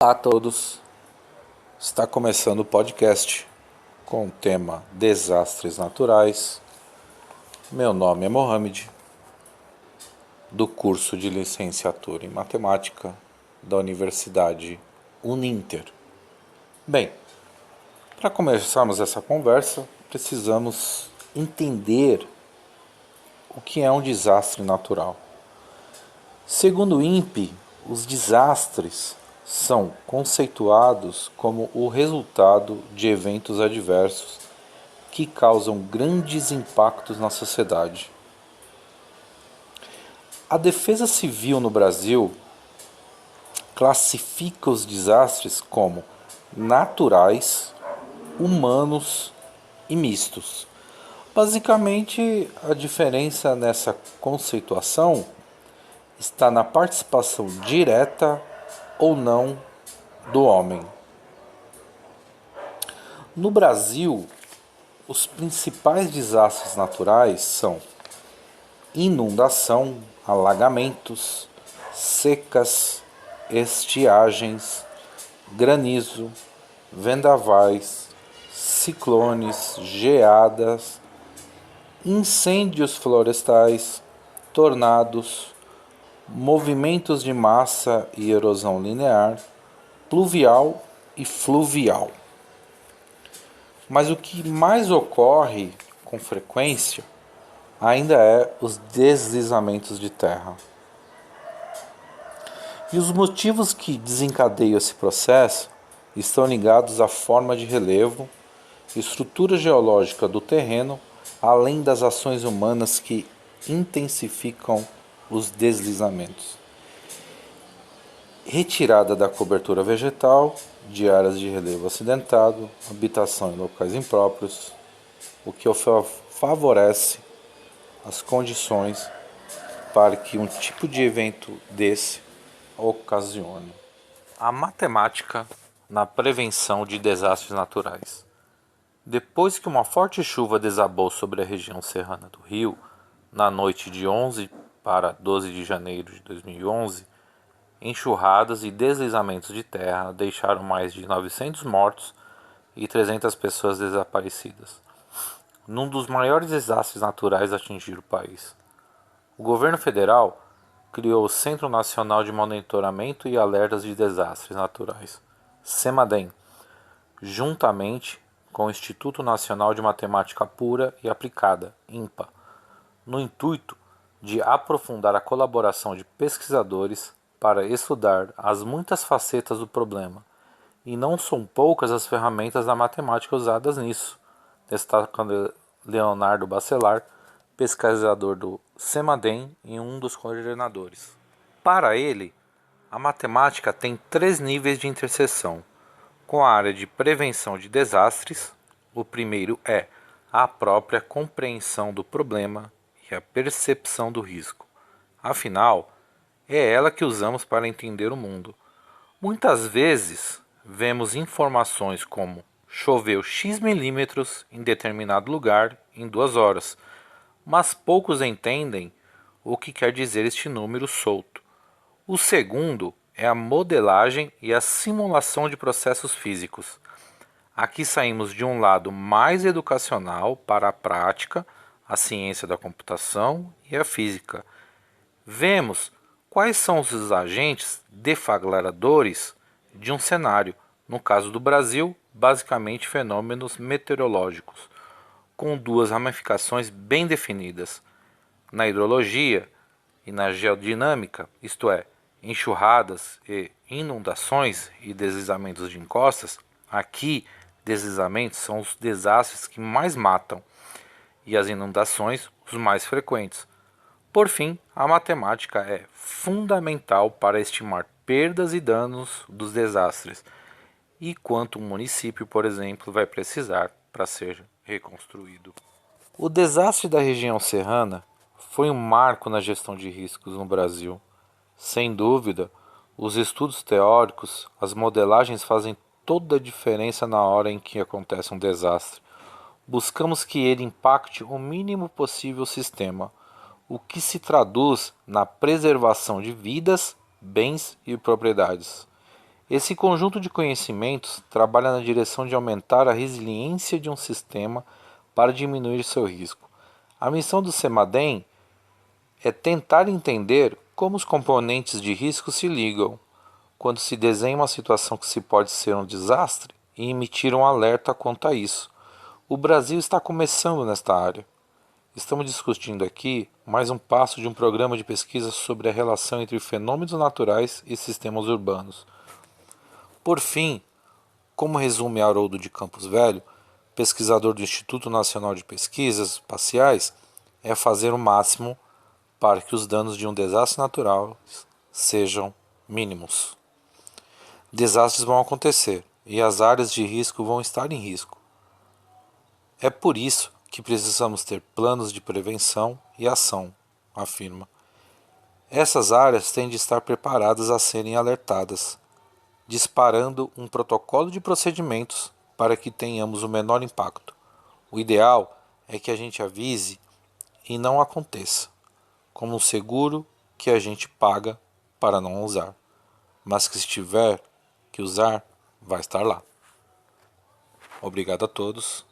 Olá a todos, está começando o podcast com o tema Desastres Naturais. Meu nome é Mohamed, do curso de licenciatura em Matemática da Universidade Uninter. Bem, para começarmos essa conversa, precisamos entender o que é um desastre natural. Segundo o INPE, os desastres são conceituados como o resultado de eventos adversos que causam grandes impactos na sociedade. A Defesa Civil no Brasil classifica os desastres como naturais, humanos e mistos. Basicamente, a diferença nessa conceituação está na participação direta ou não do homem. No Brasil, os principais desastres naturais são inundação, alagamentos, secas, estiagens, granizo, vendavais, ciclones, geadas, incêndios florestais, tornados, movimentos de massa e erosão linear, pluvial e fluvial. Mas o que mais ocorre com frequência ainda é os deslizamentos de terra. E os motivos que desencadeiam esse processo estão ligados à forma de relevo, estrutura geológica do terreno, além das ações humanas que intensificam os deslizamentos. Retirada da cobertura vegetal, de áreas de relevo acidentado, habitação em locais impróprios, o que favorece as condições para que um tipo de evento desse ocasione. A matemática na prevenção de desastres naturais. Depois que uma forte chuva desabou sobre a região serrana do Rio, na noite de 11 para 12 de janeiro de 2011, enxurradas e deslizamentos de terra deixaram mais de 900 mortos e 300 pessoas desaparecidas, num dos maiores desastres naturais a atingir o país. O governo federal criou o Centro Nacional de Monitoramento e Alertas de Desastres Naturais, CEMADEM, juntamente com o Instituto Nacional de Matemática Pura e Aplicada, INPA, no intuito de aprofundar a colaboração de pesquisadores para estudar as muitas facetas do problema, e não são poucas as ferramentas da matemática usadas nisso, destaca Leonardo Bacelar, pesquisador do CEMADEM e um dos coordenadores. Para ele, a matemática tem 3 níveis de interseção, com a área de prevenção de desastres. O primeiro é a própria compreensão do problema e a percepção do risco. Afinal, é ela que usamos para entender o mundo. Muitas vezes, vemos informações como choveu X milímetros em determinado lugar em 2 horas, mas poucos entendem o que quer dizer este número solto. O segundo é a modelagem e a simulação de processos físicos. Aqui saímos de um lado mais educacional para a prática, a ciência da computação e a física. Vemos quais são os agentes deflagradores de um cenário, no caso do Brasil, basicamente fenômenos meteorológicos, com 2 ramificações bem definidas. Na hidrologia e na geodinâmica, isto é, enxurradas e inundações e deslizamentos de encostas, aqui deslizamentos são os desastres que mais matam e as inundações os mais frequentes. Por fim, a matemática é fundamental para estimar perdas e danos dos desastres e quanto um município, por exemplo, vai precisar para ser reconstruído. O desastre da região serrana foi um marco na gestão de riscos no Brasil. Sem dúvida, os estudos teóricos, as modelagens fazem toda a diferença na hora em que acontece um desastre. Buscamos que ele impacte o mínimo possível o sistema, o que se traduz na preservação de vidas, bens e propriedades. Esse conjunto de conhecimentos trabalha na direção de aumentar a resiliência de um sistema para diminuir seu risco. A missão do CEMADEM é tentar entender como os componentes de risco se ligam quando se desenha uma situação que se pode ser um desastre e emitir um alerta quanto a isso. O Brasil está começando nesta área. Estamos discutindo aqui mais um passo de um programa de pesquisa sobre a relação entre fenômenos naturais e sistemas urbanos. Por fim, como resume Haroldo de Campos Velho, pesquisador do Instituto Nacional de Pesquisas Espaciais, é fazer o máximo para que os danos de um desastre natural sejam mínimos. Desastres vão acontecer e as áreas de risco vão estar em risco. É por isso que precisamos ter planos de prevenção e ação, afirma. Essas áreas têm de estar preparadas a serem alertadas, disparando um protocolo de procedimentos para que tenhamos o menor impacto. O ideal é que a gente avise e não aconteça, como um seguro que a gente paga para não usar, mas que se tiver que usar, vai estar lá. Obrigado a todos